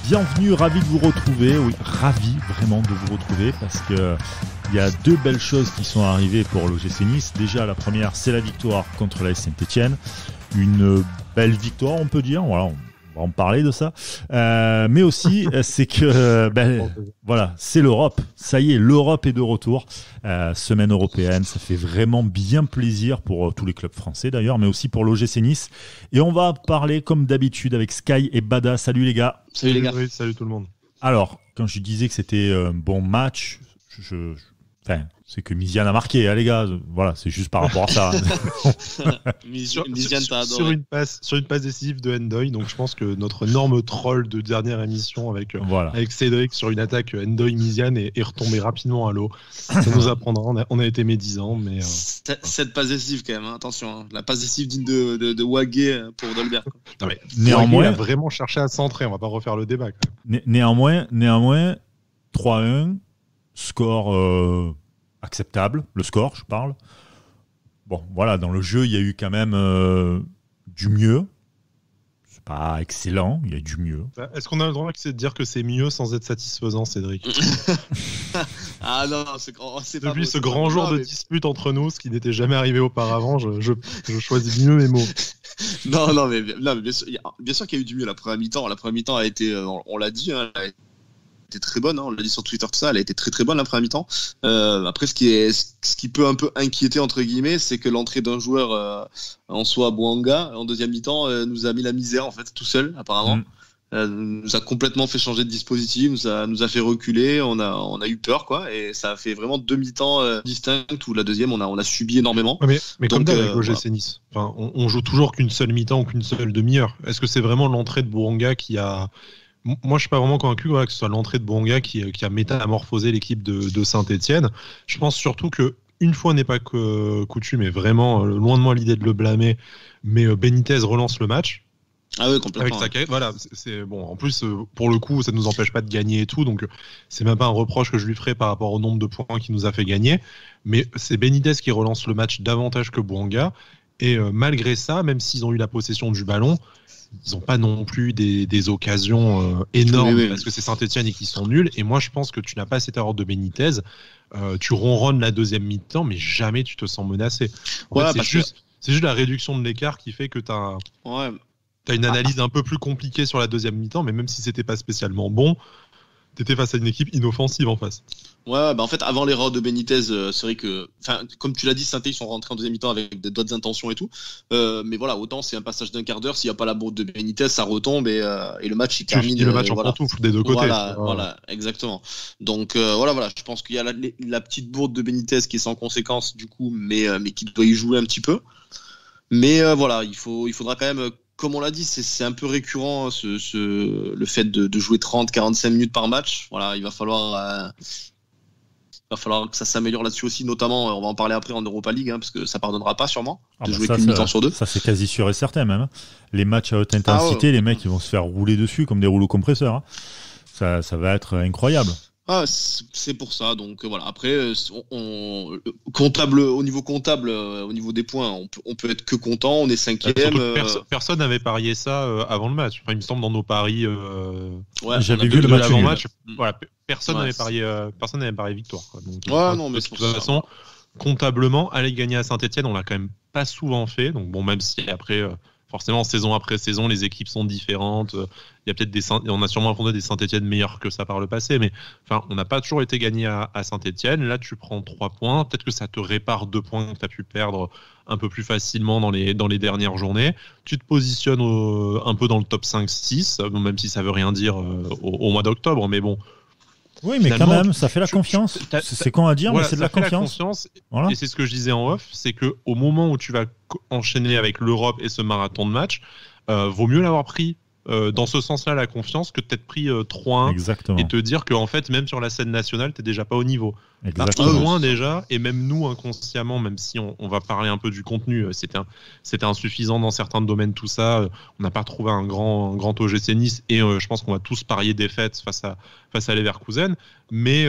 Bienvenue, ravi de vous retrouver. Oui, ravi vraiment de vous retrouver parce que il y a deux belles choses qui sont arrivées pour l'OGC Nice. Déjà, la première, c'est la victoire contre l'AS Saint-Etienne. Une belle victoire, on peut dire. Voilà, on va en parler de ça. Mais aussi, c'est que voilà, c'est l'Europe. Ça y est, l'Europe est de retour. Semaine européenne, ça fait vraiment bien plaisir pour tous les clubs français d'ailleurs, mais aussi pour l'OGC Nice. Et on va parler comme d'habitude avec Sky et Bada. Salut les gars. Salut les gars. Oui, salut tout le monde. Alors, quand je disais que c'était un bon match, c'est que Miziane a marqué, hein, les gars. Voilà, c'est juste par rapport à ça. Miziane t'a adoré. Sur une passe décisive de Ndoye, donc je pense que notre énorme troll de dernière émission avec Cédric sur une attaque Ndoye-Miziane est retombé rapidement à l'eau. Ça nous apprendra, on a été médisants. Mais cette passe décisive quand même, hein, attention. Hein. La passe décisive digne de Wagué pour Dolberg. Non, mais néanmoins, il a vraiment cherché à centrer, on va pas refaire le débat. Quand même. Néanmoins, 3-1, score... acceptable, le score, je parle. Bon, voilà, dans le jeu, il y a eu quand même du mieux. C'est pas excellent, il y a du mieux. Est-ce qu'on a le droit de dire que c'est mieux sans être satisfaisant, Cédric? Ah non, c'est pas depuis ce grand jour de dispute entre nous, ce qui n'était jamais arrivé auparavant, je choisis mieux mes mots. Non, mais bien sûr qu'il y a eu du mieux la première mi-temps. La première mi-temps a été, on l'a dit, hein, très bonne, hein, on l'a dit sur Twitter, tout ça, elle a été très très bonne la première mi-temps. Après, ce qui peut un peu inquiéter entre guillemets, c'est que l'entrée d'un joueur en soi, Bouanga, en deuxième mi-temps, nous a mis la misère en fait, tout seul apparemment. Nous a complètement fait changer de dispositif, nous a fait reculer, on a eu peur quoi, et ça a fait vraiment deux mi-temps distinctes où la deuxième on a subi énormément. Mais donc, comme d'hab avec l'OGC Nice, enfin, on joue toujours qu'une seule mi-temps ou qu'une seule demi-heure. Est-ce que c'est vraiment l'entrée de Bouanga qui a... Moi, je suis pas vraiment convaincu que ce soit l'entrée de Bouanga qui a métamorphosé l'équipe de Saint-Etienne. Je pense surtout que une fois n'est pas coutume, et vraiment loin de moi l'idée de le blâmer, mais Benitez relance le match. Ah oui, complètement. Avec sa quête, voilà, c'est bon. En plus, pour le coup, ça ne nous empêche pas de gagner et tout, donc c'est même pas un reproche que je lui ferai par rapport au nombre de points qu'il nous a fait gagner. Mais c'est Benitez qui relance le match davantage que Bouanga. Et malgré ça, même s'ils ont eu la possession du ballon, ils n'ont pas non plus des occasions énormes, oui. Parce que c'est Saint-Etienne et qu'ils sont nuls. Et moi, je pense que tu n'as pas cette erreur de Benitez. Tu ronronnes la deuxième mi-temps, mais jamais tu te sens menacé. C'est juste la réduction de l'écart qui fait que tu as une analyse un peu plus compliquée sur la deuxième mi-temps, mais même si c'était pas spécialement bon, tu étais face à une équipe inoffensive en face. Ouais, en fait, avant l'erreur de Benitez, c'est vrai que, comme tu l'as dit, Saint-Etienne, ils sont rentrés en deuxième mi-temps avec d'autres intentions et tout. Mais voilà, autant c'est un passage d'un quart d'heure, s'il n'y a pas la bourde de Benitez, ça retombe et le match il termine. Le match en pantoufle des deux côtés. Voilà, exactement. Donc voilà, je pense qu'il y a la petite bourde de Benitez qui est sans conséquence du coup, mais qui doit y jouer un petit peu. Mais voilà, il faudra quand même. Comme on l'a dit, c'est un peu récurrent le fait de jouer 30-45 minutes par match. Voilà, il va falloir que ça s'améliore là-dessus aussi, notamment, on va en parler après en Europa League, hein, parce que ça pardonnera pas sûrement de jouer qu'une mi-temps sur deux. Ça c'est quasi sûr et certain même. Hein. Les matchs à haute intensité, les mecs ils vont se faire rouler dessus comme des rouleaux compresseurs. Hein. Ça va être incroyable. Ah, c'est pour ça. Donc voilà. Après, au niveau comptable, au niveau des points, on peut être que content. On est cinquième. Personne n'avait parié ça avant le match. Enfin, il me semble dans nos paris. J'avais vu le match avant-match. Voilà, personne n'avait parié victoire. Quoi. Donc, non, mais de toute façon, comptablement, aller gagner à Saint-Etienne, on l'a quand même pas souvent fait. Donc bon, même si après. Forcément, saison après saison, les équipes sont différentes. Il y a peut-être on a sûrement affronté des Saint-Etienne meilleurs que ça par le passé, mais enfin, on n'a pas toujours été gagné à Saint-Etienne. Là, tu prends 3 points. Peut-être que ça te répare 2 points que tu as pu perdre un peu plus facilement dans les dernières journées. Tu te positionnes un peu dans le top 5-6, même si ça veut rien dire au mois d'octobre, mais bon. Oui, mais quand même, ça fait la confiance. C'est con à dire, voilà, mais c'est de la confiance. Voilà. Et c'est ce que je disais en off, c'est qu'au moment où tu vas enchaîner avec l'Europe et ce marathon de match, vaut mieux l'avoir pris dans ce sens-là, la confiance, que de t'être pris 3-1. Exactement. Et te dire qu'en fait, même sur la scène nationale, t'es déjà pas au niveau. Exactement. Loin déjà, et même nous, inconsciemment, même si on va parler un peu du contenu, c'était insuffisant dans certains domaines, tout ça. On n'a pas trouvé un grand OGC Nice, et je pense qu'on va tous parier défaite face à Leverkusen. Mais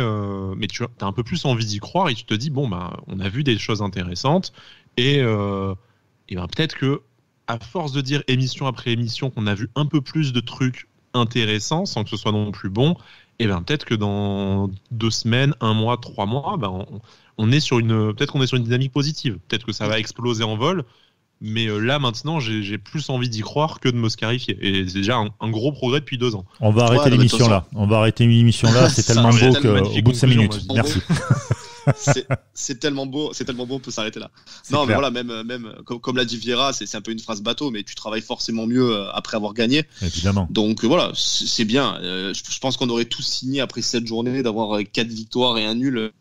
tu as un peu plus envie d'y croire, et tu te dis, bon, on a vu des choses intéressantes, et peut-être que à force de dire émission après émission qu'on a vu un peu plus de trucs intéressant sans que ce soit non plus bon, et ben peut-être que dans 2 semaines, 1 mois, 3 mois, on est sur peut-être qu'on est sur une dynamique positive. Peut-être que ça va exploser en vol. Mais là, maintenant, j'ai plus envie d'y croire que de me scarifier. Et c'est déjà un gros progrès depuis 2 ans. On va arrêter l'émission là. C'est tellement beau qu'au bout de 5 minutes. Merci. C'est tellement beau, on peut s'arrêter là. Non, mais voilà, même comme l'a dit Vieira, c'est un peu une phrase bateau, mais tu travailles forcément mieux après avoir gagné. Évidemment. Donc voilà, c'est bien. Je pense qu'on aurait tous signé après cette journée d'avoir 4 victoires et un nul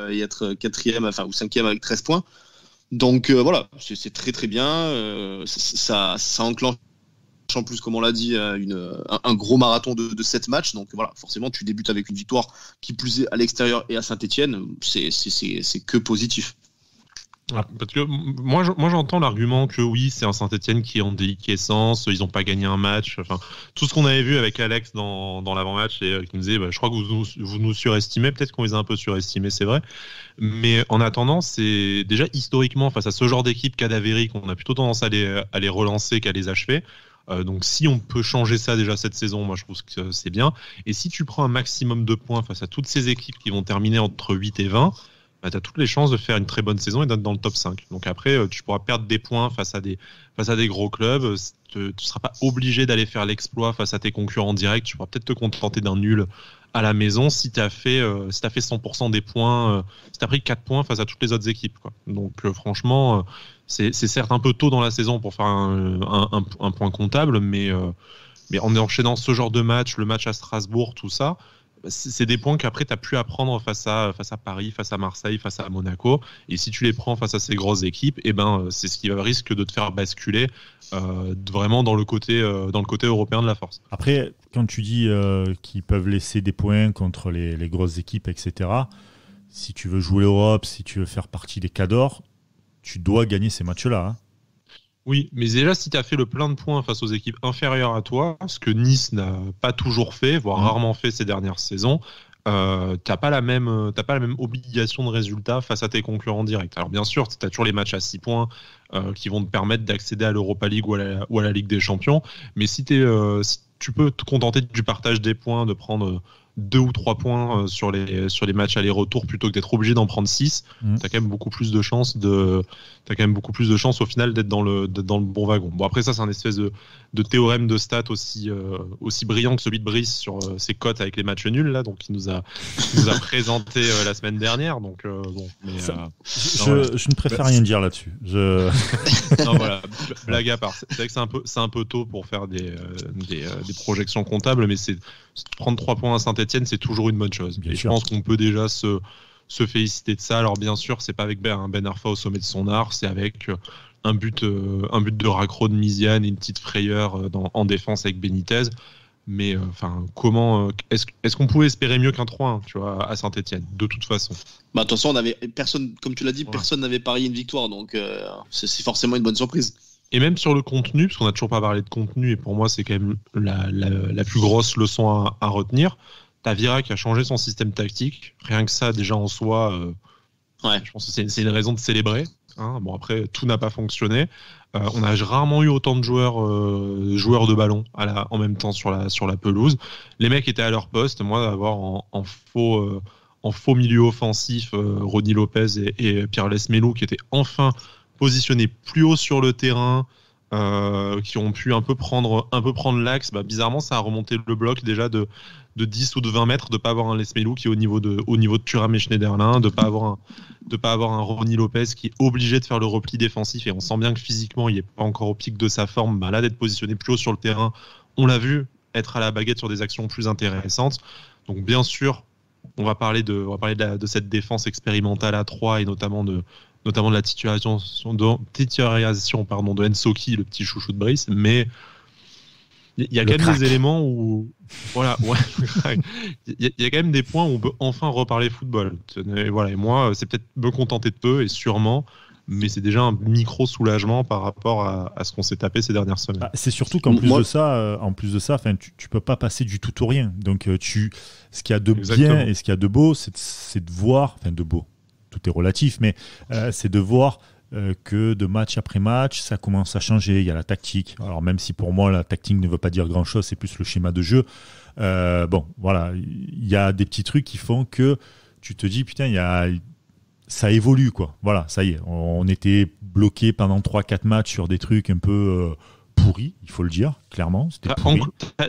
et être 4e, ou 5e avec 13 points. Donc voilà, c'est très très bien. Ça enclenche en plus, comme on l'a dit, un gros marathon de 7 matchs. Donc voilà, forcément, tu débutes avec une victoire qui plus est à l'extérieur et à Saint-Etienne. C'est que positif. Parce que moi j'entends l'argument que oui, c'est un Saint-Etienne qui est en déliquescence, ils n'ont pas gagné un match. Enfin, tout ce qu'on avait vu avec Alex dans l'avant-match et qui nous disait je crois que vous nous surestimez, peut-être qu'on les a un peu surestimés, c'est vrai. Mais en attendant, c'est déjà historiquement face à ce genre d'équipe cadavérique, on a plutôt tendance à les relancer qu'à les achever. Donc si on peut changer ça déjà cette saison, moi je trouve que c'est bien. Et si tu prends un maximum de points face à toutes ces équipes qui vont terminer entre 8 et 20, tu as toutes les chances de faire une très bonne saison et d'être dans le top 5. Donc après, tu pourras perdre des points face à des gros clubs. Tu ne seras pas obligé d'aller faire l'exploit face à tes concurrents directs. Tu pourras peut-être te contenter d'un nul à la maison si tu as fait 100% des points, si tu as pris 4 points face à toutes les autres équipes, quoi. Donc franchement, c'est certes un peu tôt dans la saison pour faire un point comptable, mais en enchaînant ce genre de match, le match à Strasbourg, tout ça, c'est des points qu'après tu as pu apprendre face à Paris, face à Marseille, face à Monaco. Et si tu les prends face à ces grosses équipes, c'est ce qui risque de te faire basculer vraiment dans le côté européen de la force. Après, quand tu dis qu'ils peuvent laisser des points contre les grosses équipes, etc., si tu veux jouer l'Europe, si tu veux faire partie des cadors, tu dois gagner ces matchs-là. Hein. Oui, mais déjà, si tu as fait le plein de points face aux équipes inférieures à toi, ce que Nice n'a pas toujours fait, voire rarement fait ces dernières saisons, t'as pas la même obligation de résultat face à tes concurrents directs. Alors bien sûr, tu as toujours les matchs à 6 points qui vont te permettre d'accéder à l'Europa League ou à la Ligue des Champions, mais si tu peux te contenter du partage des points, de prendre 2 ou 3 points sur les matchs aller-retour plutôt que d'être obligé d'en prendre 6, t'as quand même beaucoup plus de chances au final d'être dans le bon wagon. Bon, après ça, c'est un espèce de théorème de stats aussi brillant que celui de Brice sur ses cotes avec les matchs nuls là, donc qui nous a présenté la semaine dernière. Donc bon, mais je ne préfère rien dire là-dessus. Non, voilà, blague à part. C'est vrai que c'est un peu tôt pour faire des projections comptables, mais prendre 3 points à Saint-Etienne, c'est toujours une bonne chose. Je pense qu'on peut déjà se féliciter de ça. Alors bien sûr, c'est pas avec Ben Arfa au sommet de son art, c'est avec un but de raccro de Misiane et une petite frayeur en défense avec Benitez. Mais comment est-ce qu'on pouvait espérer mieux qu'un 3-1, tu vois, à Saint-Etienne, de toute façon. De toute façon, personne, comme tu l'as dit, personne n'avait parié une victoire, donc c'est forcément une bonne surprise. Et même sur le contenu, parce qu'on n'a toujours pas parlé de contenu, et pour moi c'est quand même la plus grosse leçon à retenir. T'as Vieira qui a changé son système tactique. Rien que ça, déjà en soi, je pense que c'est une raison de célébrer. Hein. Bon, après, tout n'a pas fonctionné. On a rarement eu autant de joueurs de ballon en même temps sur la pelouse. Les mecs étaient à leur poste. Moi, d'avoir en faux milieu offensif Ronny Lopez et Pierre Lesmelou qui étaient enfin positionnés plus haut sur le terrain, qui ont pu un peu prendre l'axe, bizarrement ça a remonté le bloc déjà de 10 ou de 20 mètres, de pas avoir un Lesmelou qui est au niveau de Thuram et Schneiderlin, de pas avoir un Ronny Lopez qui est obligé de faire le repli défensif, et on sent bien que physiquement il est pas encore au pic de sa forme. Là, d'être positionné plus haut sur le terrain, on l'a vu être à la baguette sur des actions plus intéressantes. Donc bien sûr, on va parler de cette défense expérimentale à 3 et notamment de la titularisation de Ensoki, le petit chouchou de Brice, mais il y a quand même des éléments où il y a quand même des points où on peut enfin reparler football. Et voilà, et moi, c'est peut-être me contenter de peu, et sûrement, mais c'est déjà un micro soulagement par rapport à ce qu'on s'est tapé ces dernières semaines. C'est surtout qu'en plus de ça, tu peux pas passer du tout au rien. Donc ce qu'il y a de bien et ce qu'il y a de beau, c'est de voir, de beau. Tout est relatif, mais c'est de voir que de match après match, ça commence à changer. Il y a la tactique. Alors même si pour moi la tactique ne veut pas dire grand-chose, c'est plus le schéma de jeu. Bon, voilà, il y a des petits trucs qui font que tu te dis putain, ça évolue quoi. Voilà, ça y est, on était bloqué pendant 3-4 matchs sur des trucs un peu pourris, il faut le dire, clairement. C'était pourri.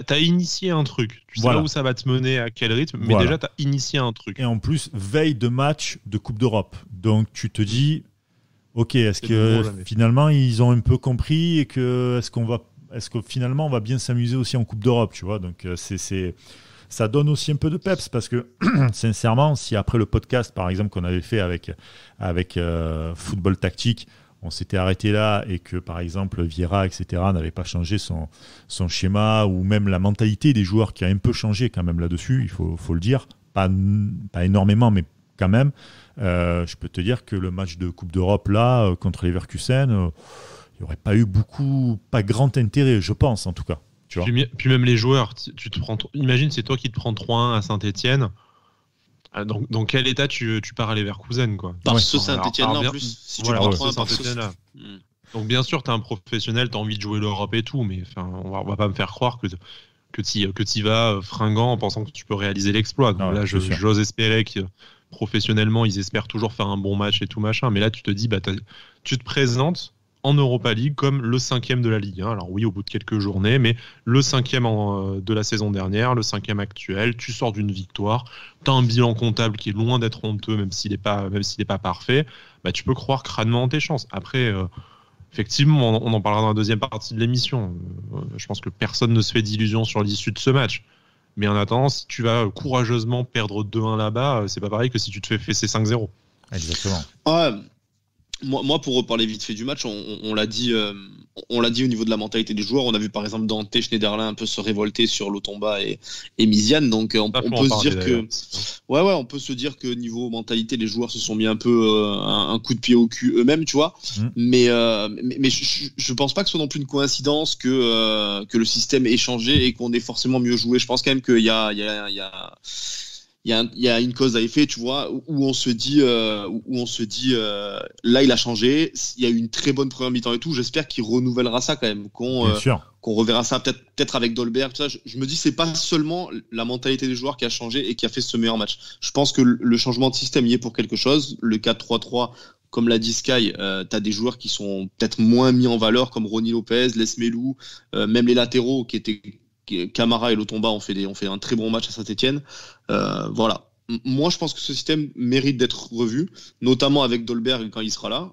T'as initié un truc. Tu sais Voilà. pas où ça va te mener, à quel rythme, mais Voilà. déjà t'as initié un truc. Et en plus, veille de match de Coupe d'Europe. Donc tu te dis, ok, est-ce C'est que nouveau, là, mais- finalement ils ont un peu compris et que est-ce que finalement on va bien s'amuser aussi en Coupe d'Europe, tu vois. Donc ça donne aussi un peu de peps parce que sincèrement, si après le podcast par exemple qu'on avait fait avec Football Tactique, on s'était arrêté là et que par exemple Vieira, etc., n'avait pas changé son schéma ou même la mentalité des joueurs qui a un peu changé quand même là-dessus, il faut le dire, pas énormément mais quand même, je peux te dire que le match de Coupe d'Europe là contre Leverkusen, il n'y aurait pas eu pas grand intérêt, je pense en tout cas. Tu vois. Puis même les joueurs, imagine c'est toi qui te prends 3-1 à Saint-Etienne. Dans quel état tu pars à Leverkusen quoi. Par Ouais. ce Saint-Etienne là en bien- plus. Si tu voilà, prends ouais. 3 par Saint-Etienne, ce. là. Donc bien sûr, tu es un professionnel, tu as envie de jouer l'Europe et tout, mais enfin, on va pas me faire croire que tu vas fringant en pensant que tu peux réaliser l'exploit. Donc Ah ouais, là, c'est sûr. j'ose espérer que professionnellement, ils espèrent toujours faire un bon match et tout machin. Mais là, tu te dis, tu te présentes en Europa League comme le 5e de la Ligue 1. Alors oui, au bout de quelques journées, mais le 5e de la saison dernière, le 5e actuel, tu sors d'une victoire, tu as un bilan comptable qui est loin d'être honteux, même s'il n'est pas parfait, tu peux croire crânement en tes chances. Après, effectivement, on en parlera dans la deuxième partie de l'émission. Je pense que personne ne se fait d'illusions sur l'issue de ce match. Mais en attendant, si tu vas courageusement perdre 2-1 là-bas, c'est pas pareil que si tu te fais fesser 5-0. Exactement. Ouais. Moi, pour reparler vite fait du match, on l'a dit au niveau de la mentalité des joueurs. On a vu par exemple Dante Schneiderlin un peu se révolter sur Lotomba et Miziane. Donc on peut se dire que on peut se dire que niveau mentalité, les joueurs se sont mis un peu un coup de pied au cul eux-mêmes, tu vois. Mais je pense pas que ce soit non plus une coïncidence que le système ait changé et qu'on ait forcément mieux joué. Je pense quand même qu'il y a une cause à effet, tu vois, où on se dit, là il a changé, il y a eu une très bonne première mi-temps et tout. J'espère qu'il renouvellera ça quand même, qu'on reverra ça peut-être avec Dolberg. Tout ça. Je me dis c'est pas seulement la mentalité des joueurs qui a changé et qui a fait ce meilleur match. Je pense que le changement de système y est pour quelque chose. Le 4-3-3, comme l'a dit Sky, t'as des joueurs qui sont peut-être moins mis en valeur comme Ronny Lopez, Les Melou, même les latéraux qui étaient Camara et Lotomba ont fait un très bon match à Saint-Etienne. Voilà. Moi, je pense que ce système mérite d'être revu, notamment avec Dolberg quand il sera là.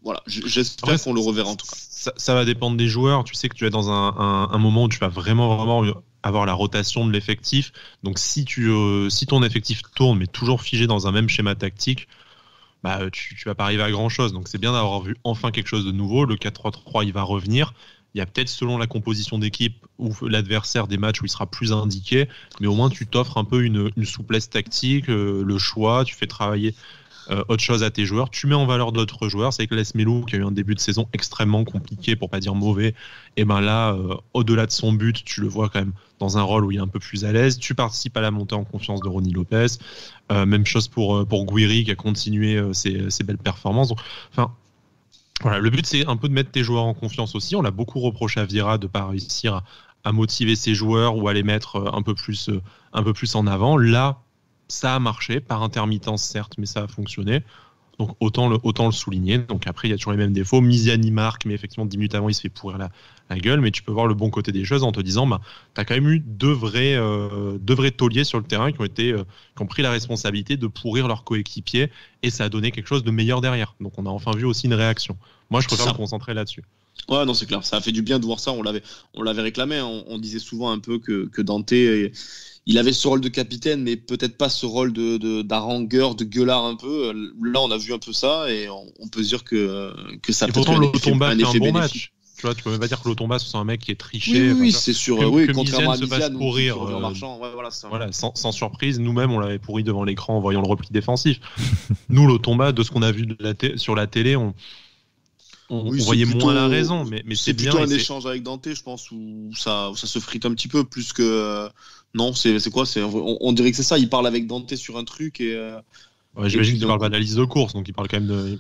Voilà. J'espère qu'on le reverra en tout cas. Ça va dépendre des joueurs. Tu sais que tu es dans un moment où tu vas vraiment avoir la rotation de l'effectif. Donc, si ton effectif tourne, mais toujours figé dans un même schéma tactique, tu vas pas arriver à grand-chose. Donc, c'est bien d'avoir vu enfin quelque chose de nouveau. Le 4-3-3, il va revenir. Il y a peut-être selon la composition d'équipe ou l'adversaire des matchs où il sera plus indiqué, mais au moins tu t'offres un peu une souplesse tactique, le choix, tu fais travailler autre chose à tes joueurs, tu mets en valeur d'autres joueurs. C'est que Les Melou qui a eu un début de saison extrêmement compliqué, pour pas dire mauvais, et là, au-delà de son but, tu le vois quand même dans un rôle où il est un peu plus à l'aise. Tu participes à la montée en confiance de Ronny Lopez. Même chose pour Guiri qui a continué ses belles performances. Donc, voilà, le but c'est un peu de mettre tes joueurs en confiance aussi. On l'a beaucoup reproché à Vieira de ne pas réussir à motiver ses joueurs ou à les mettre un peu plus en avant. Là, ça a marché, par intermittence certes, mais ça a fonctionné. Donc autant le souligner. Donc après, il y a toujours les mêmes défauts. Miziani marque, mais effectivement 10 minutes avant, il se fait pourrir la gueule. Mais tu peux voir le bon côté des choses en te disant, tu as quand même eu deux vrais tauliers sur le terrain qui ont pris la responsabilité de pourrir leurs coéquipiers, et ça a donné quelque chose de meilleur derrière. Donc on a enfin vu aussi une réaction. Moi, je préfère me concentrer là-dessus. Ouais, non, c'est clair. Ça a fait du bien de voir ça. On l'avait réclamé. On disait souvent un peu que Dante, il avait ce rôle de capitaine, mais peut-être pas ce rôle d'harangueur, de gueulard un peu. Là, on a vu un peu ça, et on peut se dire que ça peut être un effet bon bénéfique. match. Tu vois, tu peux même pas dire que Lotomba c'est un mec qui est triché. Oui, c'est sûr. Contrairement à Miziane pourrir, sans surprise. Nous-mêmes, on l'avait pourri devant l'écran en voyant le repli défensif. Nous, Lotomba, de ce qu'on a vu sur la télé, on voyait moins la raison, mais c'est bien. C'est plutôt un échange avec Dante, je pense, où ça se frite un petit peu plus que. Non, c'est quoi ? On dirait que c'est ça. Il parle avec Dante sur un truc, et Ouais, j'imagine qu'il parle pas de la liste de course, donc il parle quand même de.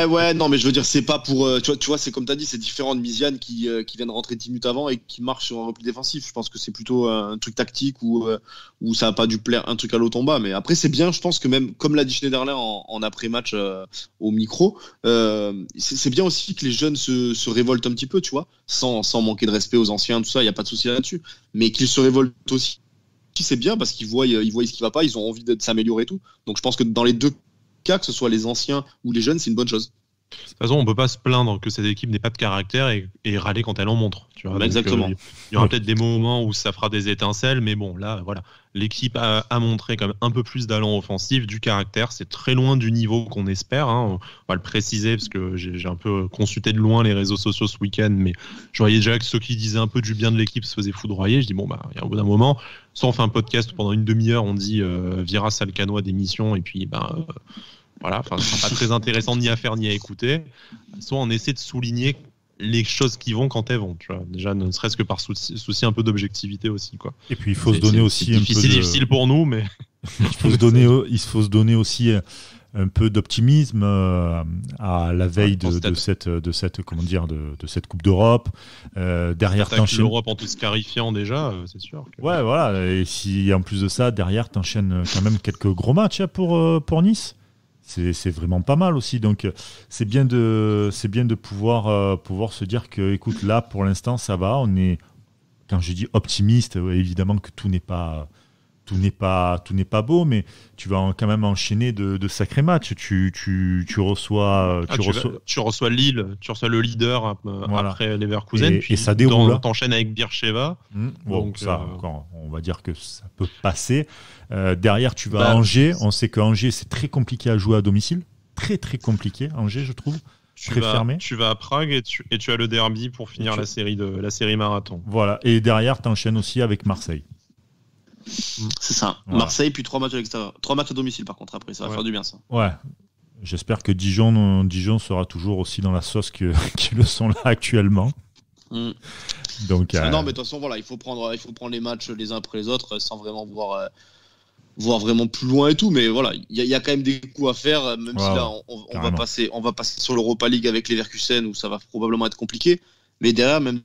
Ouais, non, mais je veux dire, c'est pas pour. Tu vois, c'est comme t'as dit, c'est différent de Miziane qui vient de rentrer 10 minutes avant et qui marche sur un repli défensif. Je pense que c'est plutôt un truc tactique où ça a pas dû plaire un truc à l'autre en bas. Mais après, c'est bien, je pense que même, comme l'a dit Schneiderlin en après-match au micro, c'est bien aussi que les jeunes se révoltent un petit peu, tu vois, sans manquer de respect aux anciens, tout ça, il y a pas de souci là-dessus. Mais qu'ils se révoltent aussi. C'est bien parce qu'ils voient ce qui va pas, ils ont envie de s'améliorer et tout. Donc je pense que dans les deux cas, que ce soit les anciens ou les jeunes, c'est une bonne chose. De toute façon, on peut pas se plaindre que cette équipe n'ait pas de caractère et râler quand elle en montre. Tu vois. Exactement. Il y aura peut-être des moments où ça fera des étincelles, mais bon, là, voilà. L'équipe a montré quand même un peu plus d'allant offensif, du caractère. C'est très loin du niveau qu'on espère. On va le préciser parce que j'ai un peu consulté de loin les réseaux sociaux ce week-end, mais je voyais déjà que ceux qui disaient un peu du bien de l'équipe se faisaient foudroyer. Je dis bon, il y a un bout d'un moment, soit on fait un podcast pendant une demi-heure, on dit Vira Salcanois d'émission, et puis voilà, ce sera pas très intéressant ni à faire ni à écouter. Soit on essaie de souligner les choses qui vont quand elles vont, tu vois. Déjà, ne serait-ce que par souci un peu d'objectivité aussi, quoi. Et puis il faut se donner aussi un peu difficile pour nous, mais il faut se donner aussi un peu d'optimisme à la veille de cette comment dire de cette Coupe d'Europe. Derrière t'enchaînes l'Europe en tout se clarifiant déjà, c'est sûr. Ouais, voilà. Et si en plus de ça, derrière t'enchaînes quand même quelques gros matchs pour Nice. C'est vraiment pas mal aussi, donc c'est bien de pouvoir se dire que, écoute, là pour l'instant ça va. On est, quand je dis optimiste, évidemment que tout n'est pas beau, mais tu vas quand même enchaîner de sacrés matchs. Tu reçois Lille, tu reçois le leader voilà. Après Leverkusen, et ça déroule. T'enchaînes avec Beersheva. Donc ça, on va dire que ça peut passer. Derrière, tu vas à Angers. On sait que Angers, c'est très compliqué à jouer à domicile. Très très compliqué, Angers, je trouve. Fermé. Tu vas à Prague et tu as le derby pour finir la série marathon. Voilà. Et derrière, tu enchaînes aussi avec Marseille. C'est ça. Voilà. Marseille, puis 3 matchs à l'extérieur. 3 matchs à domicile, par contre, après. Ça va faire du bien, ça. Ouais. J'espère que Dijon sera toujours aussi dans la sauce qu'ils le sont là actuellement. Donc, non, mais de toute façon, voilà, il faut prendre les matchs les uns après les autres sans vraiment voir vraiment plus loin et tout. Mais voilà, il y a quand même des coups à faire, même si là, on va passer sur l'Europa League avec Leverkusen où ça va probablement être compliqué. Mais derrière, même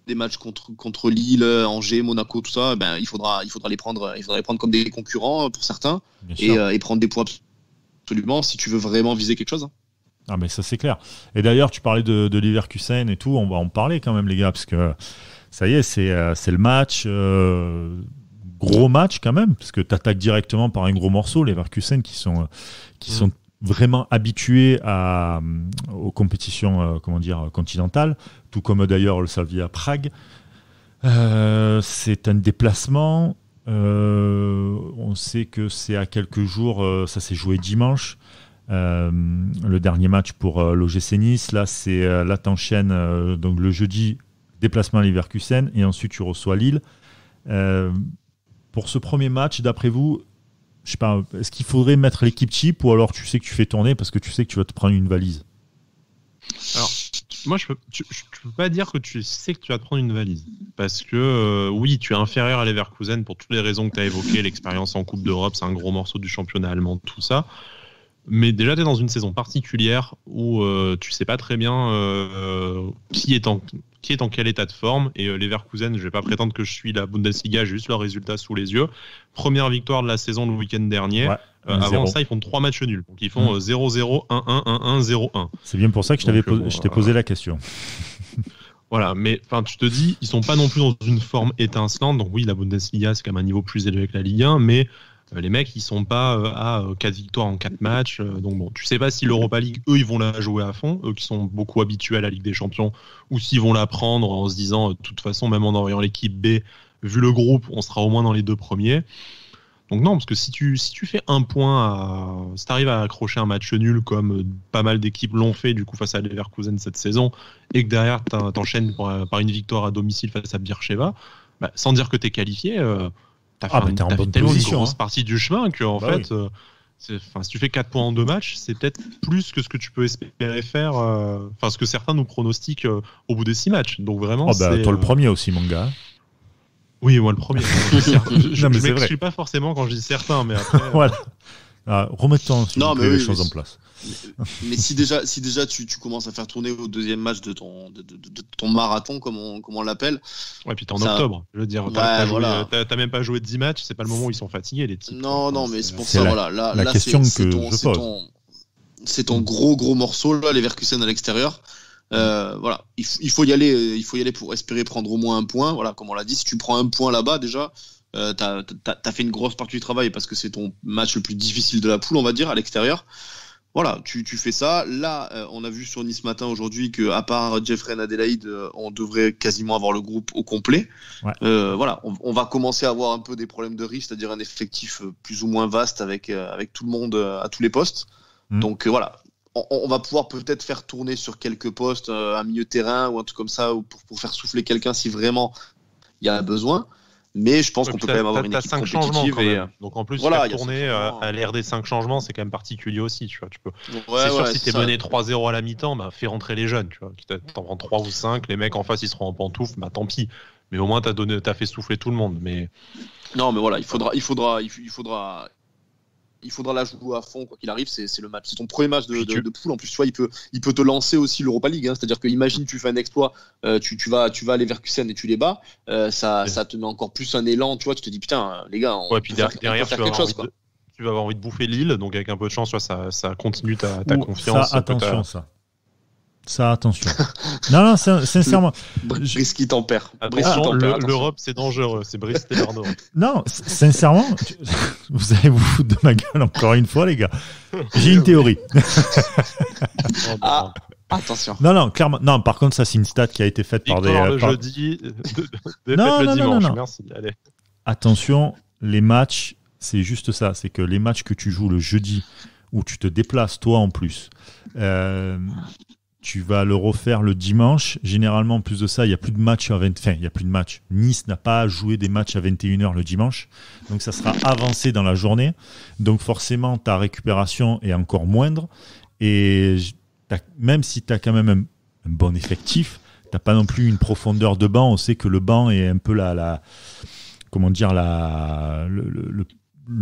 des matchs contre Lille, Angers, Monaco, tout ça, il faudra les prendre comme des concurrents pour certains et prendre des points absolument si tu veux vraiment viser quelque chose. Ah, mais ça c'est clair. Et d'ailleurs, tu parlais de Leverkusen et tout, on va en parler quand même, les gars, parce que ça y est, c'est le match, gros match quand même, parce que tu attaques directement par un gros morceau. Les Leverkusen qui sont vraiment habitués aux compétitions continentales, tout comme d'ailleurs le Slavia Prague. C'est un déplacement. On sait que c'est à quelques jours, ça s'est joué dimanche. Le dernier match pour l'OGC Nice. Là, t'enchaînes donc le jeudi, déplacement à Leverkusen, et ensuite tu reçois Lille. Pour ce premier match, d'après vous, je sais pas, est-ce qu'il faudrait mettre l'équipe type, ou alors tu sais que tu fais tourner parce que tu sais que tu vas te prendre une valise? Alors, moi, je peux pas dire que tu sais que tu vas te prendre une valise. Parce que, oui, tu es inférieur à Leverkusen pour toutes les raisons que tu as évoquées. L'expérience en Coupe d'Europe, c'est un gros morceau du championnat allemand, tout ça. Mais déjà, tu es dans une saison particulière où tu sais pas très bien qui est en quel état de forme. Et Leverkusen, je vais pas prétendre que je suis la Bundesliga, j'ai juste leurs résultats sous les yeux. Première victoire de la saison le week-end dernier. Ouais, avant ça, ils font 3 matchs nuls. Donc, ils font 0-0, 1-1, 1-1, 0-1. C'est bien pour ça que je t'ai posé la question. Voilà, mais tu te dis, ils sont pas non plus dans une forme étincelante. Donc oui, la Bundesliga, c'est quand même un niveau plus élevé que la Ligue 1, mais les mecs, ils sont pas à 4 victoires en 4 matchs. Donc bon, tu sais pas si l'Europa League, eux, ils vont la jouer à fond, eux qui sont beaucoup habitués à la Ligue des Champions, ou s'ils vont la prendre en se disant, de toute façon, même en envoyant l'équipe B, vu le groupe, on sera au moins dans les 2 premiers. Donc non, parce que si tu fais un point, si tu arrives à accrocher un match nul comme pas mal d'équipes l'ont fait du coup face à Leverkusen cette saison, et que derrière t'enchaînes par une victoire à domicile face à Beersheva, sans dire que t'es qualifié, t'as fait tellement une grosse partie du chemin que en fait, oui. Si tu fais 4 points en 2 matchs, c'est peut-être plus que ce que tu peux espérer faire, ce que certains nous pronostiquent au bout des 6 matchs. Donc vraiment, toi le premier aussi, mon gars. Oui, moi le premier. Je m'exclus pas forcément quand je dis certains, mais après. Voilà. Remettons les choses en place. Mais si déjà tu commences à faire tourner au deuxième match de ton marathon, comme on l'appelle. Ouais, puis t'es en octobre. Je veux dire, t'as même pas joué 10 matchs, c'est pas le moment où ils sont fatigués, les types. Non, mais c'est pour ça, voilà. La question que je pose. C'est ton gros morceau, là, les Leverkusen à l'extérieur. Voilà, il faut y aller pour espérer prendre au moins un point. Voilà, comme on l'a dit, si tu prends un point là-bas, déjà, t'as fait une grosse partie du travail parce que c'est ton match le plus difficile de la poule, on va dire, à l'extérieur. Voilà, tu fais ça. Là, on a vu sur Nice Matin aujourd'hui qu'à part Jeffrey Adélaïde, on devrait quasiment avoir le groupe au complet. Ouais. Voilà, on va commencer à avoir un peu des problèmes de riche, c'est-à-dire un effectif plus ou moins vaste avec tout le monde à tous les postes. Donc voilà, on va pouvoir peut-être faire tourner sur quelques postes un milieu de terrain ou un truc comme ça pour faire souffler quelqu'un si vraiment il y a besoin. Mais je pense qu'on peut quand même avoir une équipe compétitive. Donc en plus, faire tourner à l'ère des 5 changements, c'est quand même particulier aussi. Tu vois, c'est sûr, si t'es mené 3-0 à la mi-temps, fais rentrer les jeunes. Tu vois, t'en prends 3 ou 5, les mecs en face ils seront en pantoufle, tant pis. Mais au moins t'as fait souffler tout le monde. Mais non, mais voilà, il faudra la jouer à fond quoi qu'il arrive, c'est le match, c'est ton premier match de poule en plus, tu vois, il peut te lancer aussi l'Europa League, hein, c'est-à-dire que imagine tu fais un exploit, tu vas à Leverkusen et tu les bats, ça te met encore plus un élan, tu vois, tu te dis putain les gars, puis derrière tu vas avoir envie de bouffer Lille, donc avec un peu de chance, tu vois, ça continue ta confiance. Ça, attention. Non, sincèrement. Brice qui tempère. L'Europe, c'est dangereux. C'est Brice Tellerno. Non, sincèrement, vous allez vous foutre de ma gueule encore une fois, les gars. J'ai une théorie. Attention. Non, clairement. Non, par contre, ça, c'est une stat qui a été faite par des. Le jeudi, le dimanche. Non. Merci. Allez. Attention, les matchs, c'est juste ça. C'est que les matchs que tu joues le jeudi, où tu te déplaces, toi en plus, tu vas le refaire le dimanche. Généralement, en plus de ça, il n'y a plus de matchs il n'y a plus de matchs. Nice n'a pas joué des matchs à 21h le dimanche. Donc, ça sera avancé dans la journée. Donc, forcément, ta récupération est encore moindre. Et même si tu as quand même un bon effectif, tu n'as pas non plus une profondeur de banc. On sait que le banc est un peu le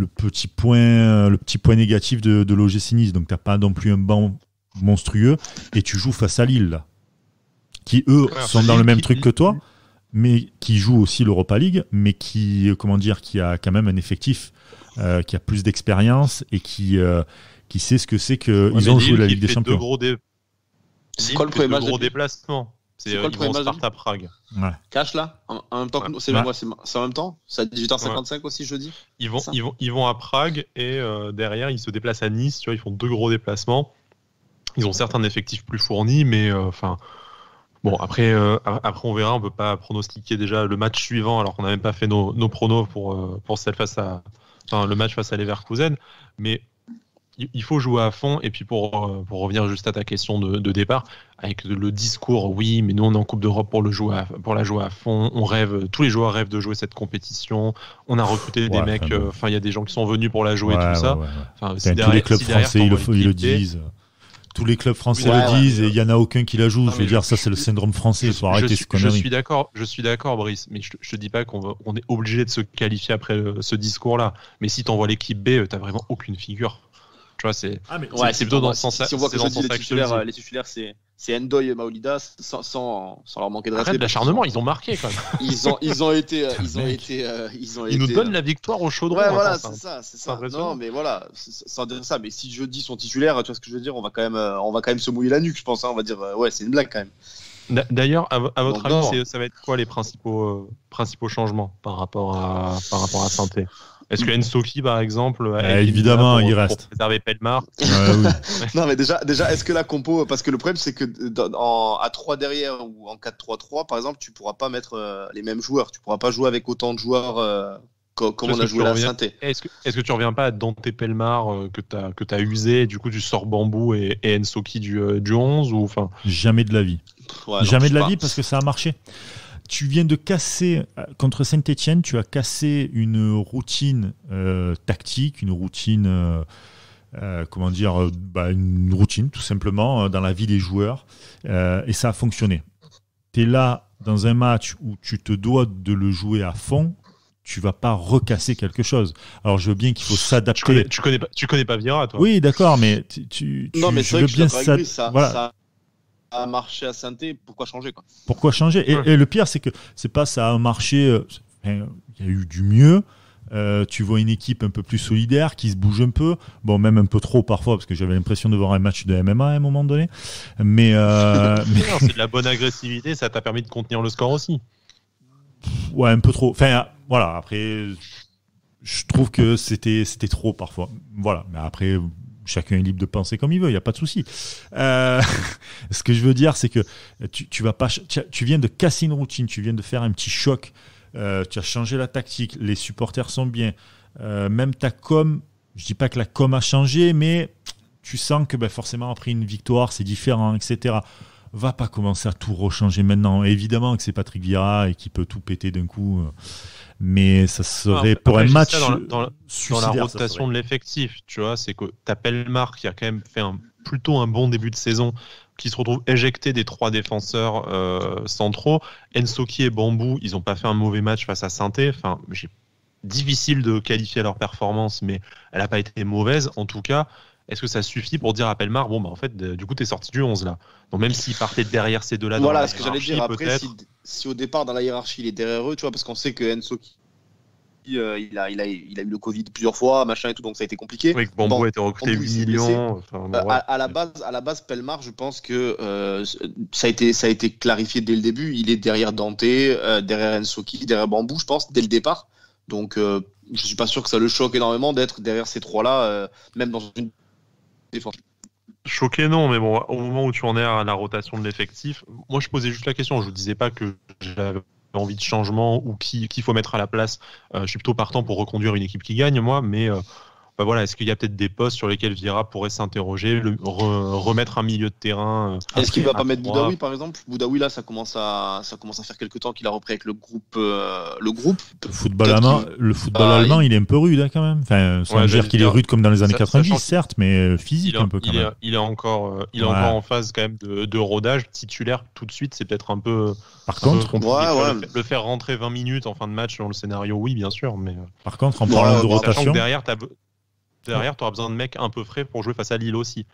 petit point négatif de l'OGC Nice. Donc, tu n'as pas non plus un banc monstrueux, et tu joues face à Lille là, qui eux sont dans le même truc que toi, mais qui joue aussi l'Europa League, mais qui a quand même un effectif qui a plus d'expérience et qui sait ce que c'est qu'ils ont joué la Ligue des Champions. C'est quoi le premier match gros déplacement? C'est quoi le premier match? Sparta Prague. Ouais. Cash là en même temps que c'est en même temps, c'est à 18h55 aussi jeudi. Ils vont à Prague et derrière ils se déplacent à Nice, tu vois, ils font 2 gros déplacements. Ils ont certes un effectif plus fourni, mais bon, après on verra. On peut pas pronostiquer déjà le match suivant, alors qu'on n'a même pas fait nos pronos pour le match face à Leverkusen. Mais il faut jouer à fond. Et puis pour revenir juste à ta question de départ, avec le discours, oui, mais nous on est en Coupe d'Europe pour la jouer à fond. On rêve, tous les joueurs rêvent de jouer cette compétition. On a recruté des mecs. Il y a des gens qui sont venus pour la jouer, tout ça. Tous les clubs français ils le disent. Tous les clubs français le disent et il n'y en a aucun qui la joue. Non, je veux dire, ça c'est le syndrome français. Il faut arrêter ce connerie. Je suis d'accord, Brice, mais je te dis pas qu'on est obligé de se qualifier après ce discours-là. Mais si tu envoies l'équipe B, t'as vraiment aucune figure. Tu vois, c'est plutôt dans ce sens-là. Si on voit que les titulaires, c'est Endoy et Maolida sans leur manquer de respect. Arrête l'acharnement, ils ont marqué quand même. Ils nous donnent la victoire au chaudron. Ouais, voilà, c'est ça. Non, mais voilà, sans dire ça. Mais si jeudi sont titulaires, tu vois ce que je veux dire, on va quand même se mouiller la nuque, je pense. On va dire, ouais, c'est une blague quand même. D'ailleurs, à votre avis, ça va être quoi les principaux changements par rapport à Saint-Étienne? Est-ce que Ensoki, par exemple, évidemment, il reste pour préserver Pellemar? Oui. Non, mais déjà, est-ce que la compo, parce que le problème, c'est que à 3 derrière ou en 4-3-3, par exemple, tu pourras pas mettre les mêmes joueurs. Tu pourras pas jouer avec autant de joueurs comme on a joué à la Saint-Étienne. Est-ce que tu reviens pas à Dante Pellemar que t'as usé, et du coup, tu sors Bambou et Ensoki du 11 ou enfin? Jamais de la vie. Jamais de la vie, parce que ça a marché. Tu viens de casser, contre Saint-Étienne, tu as cassé une routine tactique, une routine, une routine tout simplement dans la vie des joueurs, et ça a fonctionné. Tu es là dans un match où tu te dois de le jouer à fond, tu vas pas recasser quelque chose. Alors je veux bien qu'il faut s'adapter. Tu connais pas Vieira, toi. Oui, d'accord, mais non, mais je c'est vrai veux que bien ça a marché à Saint-Étienne, pourquoi changer, quoi. Pourquoi changer et le pire, c'est que c'est pas ça a marché. Il y a eu du mieux. Tu vois une équipe un peu plus solidaire qui se bouge un peu, bon même un peu trop parfois parce que j'avais l'impression de voir un match de MMA à un moment donné, mais Non, c'est de la bonne agressivité, ça t'a permis de contenir le score aussi. Ouais, un peu trop. Enfin voilà, après je trouve que c'était trop parfois. Voilà, mais après chacun est libre de penser comme il veut, il y a pas de souci. Ce que je veux dire, c'est que tu vas pas, tu viens de casser une routine, tu viens de faire un petit choc. Tu as changé la tactique, les supporters sont bien, même ta com, je dis pas que la com a changé, mais tu sens que forcément après une victoire c'est différent, etc. Va pas commencer à tout rechanger maintenant. Évidemment que c'est Patrick Vieira et qui peut tout péter d'un coup, mais ça serait pour un match dans la rotation de l'effectif, tu vois, c'est que t'as Pellemar qui a quand même fait plutôt un bon début de saison, qui se retrouve éjecté des 3 défenseurs centraux. Ensoki et Bambou, ils n'ont pas fait un mauvais match face à Saint-Étienne. Enfin, difficile de qualifier leur performance, mais elle n'a pas été mauvaise. En tout cas, est-ce que ça suffit pour dire à Pellemar, bon, en fait, du coup, t'es sorti du 11 là. Donc même s'il partait derrière ces deux-là, voilà ce que j'allais dire. Après, si au départ dans la hiérarchie il est derrière eux, tu vois, parce qu'on sait que Ensoki, il a eu le Covid plusieurs fois, machin et tout, donc ça a été compliqué. Oui, Bambou a été recruté 8 millions. À la base, Pellemar, je pense que ça a été clarifié dès le début. Il est derrière Dante, derrière Ensoki, derrière Bambou, je pense, dès le départ. Donc, je suis pas sûr que ça le choque énormément d'être derrière ces 3-là, même dans une défense. Choqué, non, mais bon, au moment où tu en es à la rotation de l'effectif, moi je posais juste la question. Je ne disais pas que j'avais envie de changement ou qu'il faut mettre à la place. Je suis plutôt partant pour reconduire une équipe qui gagne, moi, mais voilà, est-ce qu'il y a peut-être des postes sur lesquels Vieira pourrait s'interroger, remettre un milieu de terrain Est-ce qu'il ne va pas mettre Boudaoui, par exemple? Boudaoui, là, ça commence à faire quelques temps qu'il a repris avec le groupe. Le football allemand, il est un peu rude, hein, quand même. Enfin, sans dire qu'il est rude comme dans les années 90, certes, mais physique un peu quand même. Il est encore en phase quand même de rodage titulaire tout de suite. C'est peut-être un peu. Par contre, le faire rentrer 20 minutes en fin de match dans le scénario, oui, bien sûr. Mais par contre, en parlant de rotation. Derrière, tu auras besoin de mecs un peu frais pour jouer face à Lille aussi.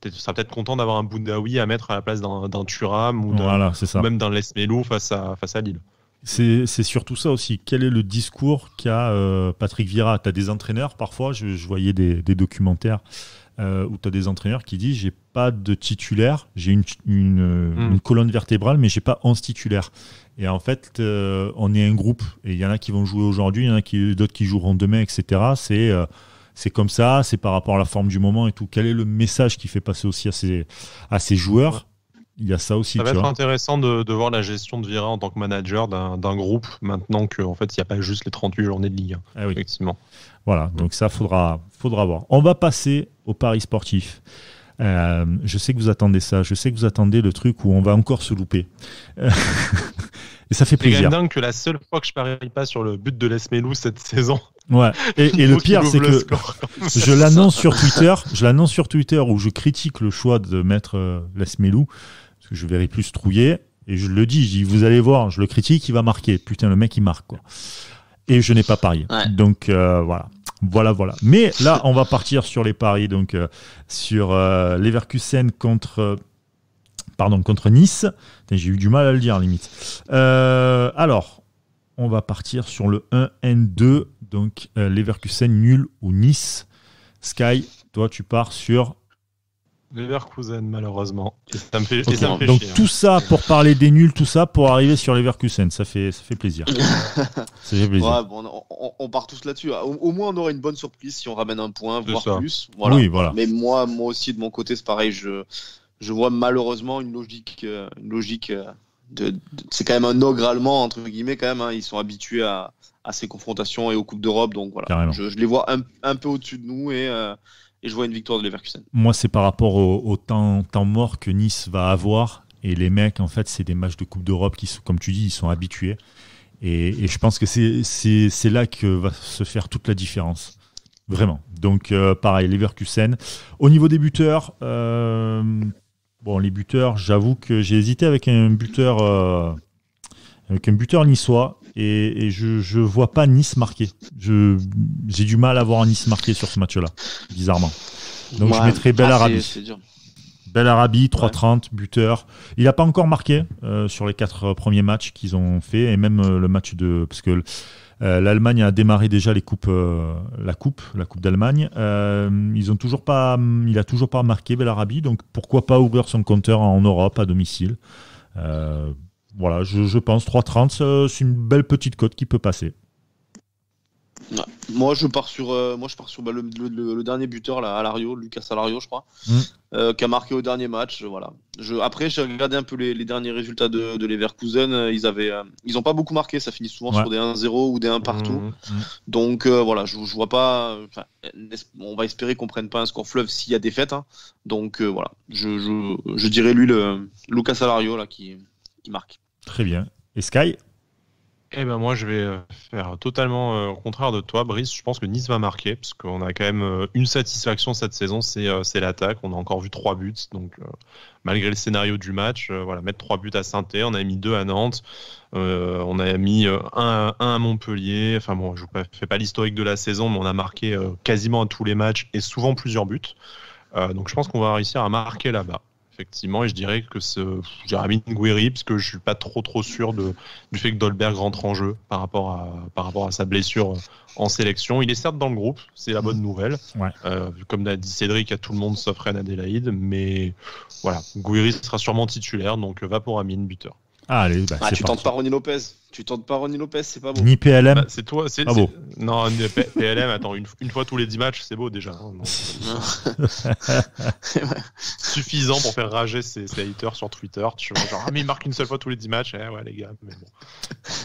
Tu seras peut-être content d'avoir un Boudaoui à mettre à la place d'un Thuram ou même d'un Lesmelou face à Lille. C'est surtout ça aussi. Quel est le discours qu'a Patrick Vieira? Tu as des entraîneurs, parfois, je voyais des documentaires où tu as des entraîneurs qui disent j'ai pas de titulaire, j'ai une colonne vertébrale, mais j'ai pas 11 titulaires. Et en fait, on est un groupe. Et il y en a qui vont jouer aujourd'hui, il y en a d'autres qui joueront demain, etc. C'est comme ça, c'est par rapport à la forme du moment et tout. Quel est le message qu'il fait passer aussi à ces joueurs? Il y a ça aussi. Ça va être intéressant de voir la gestion de Vieira en tant que manager d'un groupe, maintenant qu'en fait, il n'y a pas juste les 38 journées de Ligue 1. Ah oui. Effectivement. Voilà, donc ça, faudra voir. On va passer au pari sportif. Je sais que vous attendez ça. Je sais que vous attendez le truc où on va encore se louper. Et ça fait plaisir. C'est quand même dingue que la seule fois que je parie pas sur le but de Lesmelou cette saison. Ouais. Et le pire, c'est que je l'annonce sur Twitter où je critique le choix de mettre Lesmelou parce que je verrai plus Trouillet et je le dis, vous allez voir, je le critique, il va marquer. Putain, le mec il marque quoi. Et je n'ai pas parié. Ouais. Donc voilà. Mais là, on va partir sur les paris. Donc sur Leverkusen contre Nice. J'ai eu du mal à le dire limite. Alors, on va partir sur le 1N2. Donc Leverkusen nul ou Nice. Sky, toi tu pars sur Leverkusen malheureusement. Et ça me fait donc chier, tout ça pour parler des nuls, tout ça pour arriver sur Leverkusen, ça fait plaisir. Ça fait plaisir. Ouais, bon, on part tous là-dessus. Au moins on aura une bonne surprise si on ramène un point, voire plus. Voilà. Oui, voilà. Mais moi aussi de mon côté c'est pareil. Je vois malheureusement une logique c'est quand même un ogre allemand entre guillemets quand même. Hein. Ils sont habitués à ces confrontations et aux coupes d'Europe, donc voilà. Je les vois un peu au-dessus de nous et je vois une victoire de Leverkusen. Moi, c'est par rapport au temps mort que Nice va avoir. Et les mecs, en fait, c'est des matchs de Coupe d'Europe qui sont, comme tu dis, ils sont habitués. Et je pense que c'est là que va se faire toute la différence. Vraiment. Donc, pareil, Leverkusen. Au niveau des buteurs, les buteurs, j'avoue que j'ai hésité avec un buteur niçois. et je vois pas Nice marquer. J'ai du mal à voir Nice marquer sur ce match-là, bizarrement. Donc je mettrai Belarabi. C'est dur. Belarabi, 3,30, buteur. Il n'a pas encore marqué sur les 4 premiers matchs qu'ils ont fait, et même le match parce que l'Allemagne a démarré déjà la coupe d'Allemagne. Il a toujours pas marqué Belarabi, donc pourquoi pas ouvrir son compteur en Europe à domicile. Voilà, je pense 3,30, c'est une belle petite cote qui peut passer. Ouais. Moi je pars sur le dernier buteur là, Alario, Lucas Alario je crois, qui a marqué au dernier match. Voilà. Après j'ai regardé un peu les derniers résultats de Leverkusen. Ils ont pas beaucoup marqué, ça finit souvent sur des 1-0 ou des 1 partout. Donc voilà, je vois pas. On va espérer qu'on prenne pas un score fleuve s'il y a défaite. Hein. Donc voilà, je dirais lui le Lucas Alario là qui marque. Très bien. Et Sky? Eh ben moi je vais faire totalement au contraire de toi, Brice. Je pense que Nice va marquer parce qu'on a quand même une satisfaction cette saison, c'est l'attaque. On a encore vu 3 buts, donc malgré le scénario du match, voilà, mettre 3 buts à Saint-Étienne, on a mis 2 à Nantes, on a mis 1 à Montpellier. Enfin bon, je ne fais pas l'historique de la saison, mais on a marqué quasiment à tous les matchs et souvent plusieurs buts. Donc je pense qu'on va réussir à marquer là-bas. Effectivement, et je dirais que Jérémy Nguiri, parce que je suis pas trop sûr du fait que Dolberg rentre en jeu par rapport à sa blessure en sélection. Il est certes dans le groupe, c'est la bonne nouvelle. Ouais. Comme l'a dit Cédric, à tout le monde sauf Reine Adélaïde, mais voilà, Nguiri sera sûrement titulaire, donc va pour Amine, buteur. Ah, allez, c'est tu tentes pas Ronny Lopez. C'est pas beau. Ni PLM. Bah, c'est toi, c'est beau. Non, PLM, attends, une fois tous les 10 matchs, c'est beau déjà. Suffisant pour faire rager ses haters sur Twitter. Tu vois, genre, mais il marque une seule fois tous les 10 matchs. Ouais, les gars, mais bon.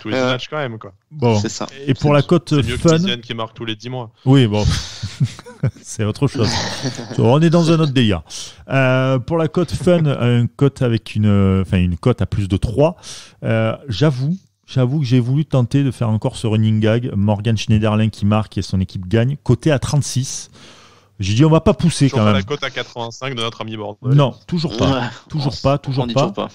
Tous les 10 matchs quand même, quoi. Bon, c'est ça. Et pour la cote c'est mieux fun. Que Tiziane qui marque tous les 10 mois. Oui, bon. C'est autre chose. On est dans un autre délire. Pour la cote fun, une cote avec une cote à plus de 3. J'avoue que j'ai voulu tenter de faire encore ce running gag. Morgan Schneiderlin qui marque et son équipe gagne. Coté à 36. J'ai dit on va pas pousser toujours quand même. La cote à 85 de notre ami Bordeaux. Non, toujours pas. Ouais. Toujours pas. pas.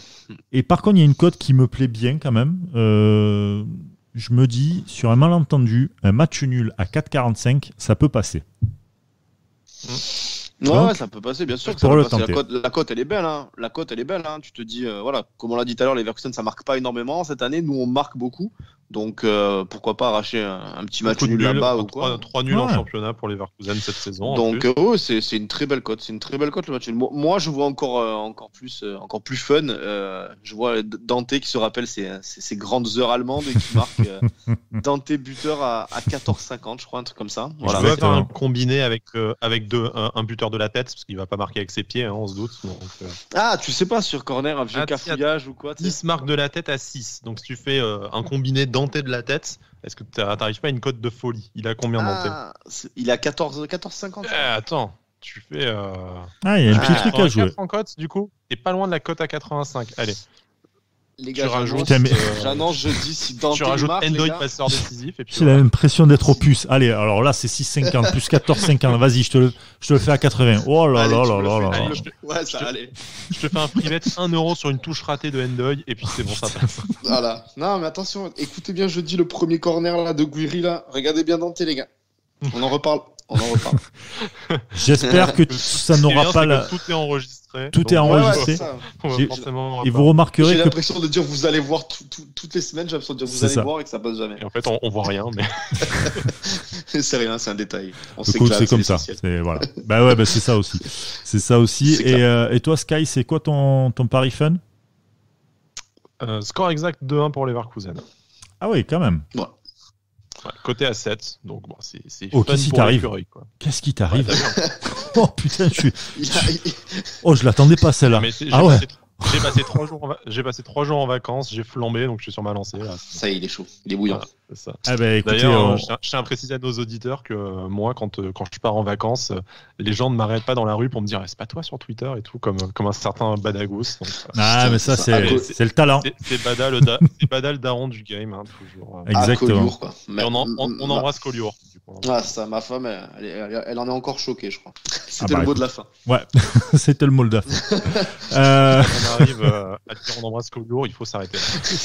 Et par contre, il y a une cote qui me plaît bien quand même. Je me dis, sur un malentendu, un match nul à 4,45, ça peut passer. Ouais, ça peut passer, bien sûr que ça pour peut le passer. tenter. La cote, elle est belle. Hein. La cote, elle est belle. Hein. Tu te dis, voilà, comme on l'a dit tout à l'heure, les Leverkusen, ça marque pas énormément. Cette année, nous, on marque beaucoup. Donc, pourquoi pas arracher un petit match nul là-bas ou quoi. 3 nuls en championnat pour les Leverkusen cette saison. Donc, c'est une très belle cote. C'est une très belle cote, le match nul. Moi, je vois encore plus fun. Je vois Dante qui se rappelle ces grandes heures allemandes et qui marque Dante buteur à 14,50, je crois, un truc comme ça. Voilà. Je vais faire un combiné avec un buteur de la tête, parce qu'il va pas marquer avec ses pieds, hein, on se doute. Donc, Ah, tu sais pas, sur corner, un vieux cafouillage ou quoi. 10 marque de la tête à 6. Donc si tu fais un combiné Dante de la tête, est-ce que t'arrives pas à une cote de folie? Il a combien Dante? Il a 14,50. Attends, tu fais... Ah, il y a un petit truc à jouer. En cote, du coup, t'es pas loin de la cote à 85. Allez. Les gars, j'annonce jeudi si Dante tu rajoutes marque, Endoy passeur décisif. J'ai l'impression d'être au puce. Allez, alors là, c'est 6,50 plus 14,50. Vas-y, je te le fais à 80. Oh là là là là là. Ouais, ça allait. Je te fais un prix bet 1 euro sur une touche ratée de Endoy et puis c'est bon, ça passe. Voilà. Non, mais attention, écoutez bien jeudi le premier corner là de Guiri là. Regardez bien Dante, les gars. On en reparle. J'espère que ça n'aura pas la. Tout est enregistré. Tout est enregistré. Et vous remarquerez j'ai que. J'ai l'impression de dire vous allez voir toutes les semaines. J'ai l'impression de dire vous allez voir et que ça passe jamais. Et en fait, on voit rien, mais. C'est rien, c'est un détail. C'est comme ça. Voilà. Bah c'est ça aussi. C'est ça aussi. Et toi, Sky, c'est quoi ton pari fun? Score exact 2-1 pour les Leverkusen. Ah oui, quand même. Ouais. Côté à 7, donc bon, c'est fun qu'est-ce qui pour l'écurie, quoi. Qu'est-ce qui t'arrive? Oh putain, Oh, je l'attendais pas celle-là. Ah ouais. J'ai passé 3 jours en vacances, j'ai flambé, donc je suis sur ma lancée. Là. Ça y est, il est chaud, il est bouillant. Voilà, c'est ça. Ah bah, écoutez, d'ailleurs, je tiens à préciser à nos auditeurs que moi, quand je pars en vacances, les gens ne m'arrêtent pas dans la rue pour me dire c'est pas toi sur Twitter et tout, comme un certain Badagos. Donc, mais ça, c'est le talent. C'est Bada le daron du game, hein, toujours. Exactement. Collioure, quoi. Et on embrasse Collioure. Ah, ça, ma femme, elle en est encore choquée, je crois. C'était bah, le mot de la fin. Ouais, c'était le mot de la fin. On arrive à dire on embrasse Kogo, il faut s'arrêter là.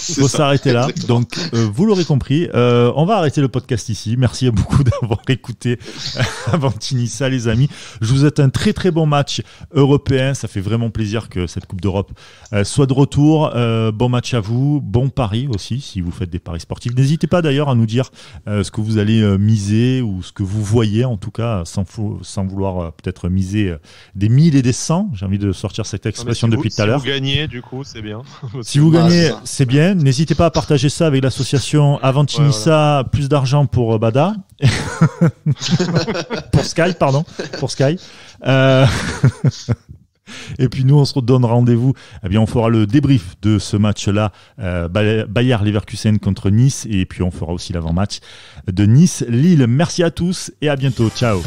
Il faut s'arrêter là. Exactement. Donc, vous l'aurez compris, on va arrêter le podcast ici. Merci à beaucoup d'avoir écouté Avantinissa, les amis. Je vous souhaite un très très bon match européen. Ça fait vraiment plaisir que cette Coupe d'Europe soit de retour. Bon match à vous. Bon pari aussi, si vous faites des paris sportifs. N'hésitez pas d'ailleurs à nous dire ce que vous allez miser ou ce que vous voyez, en tout cas, sans vouloir peut-être miser des 1000 et des 100. J'ai envie de sortir cette expression depuis tout à l'heure. Si vous gagnez, du coup, c'est bien. Si vous gagnez, c'est bien. N'hésitez pas à partager ça avec l'association Avantinissa, plus d'argent pour Bada. Pour Sky, pardon. Pour Sky. Et puis nous, on se redonne rendez-vous. Eh bien, on fera le débrief de ce match-là, Bayer Leverkusen contre Nice. Et puis, on fera aussi l'avant-match de Nice-Lille. Merci à tous et à bientôt. Ciao.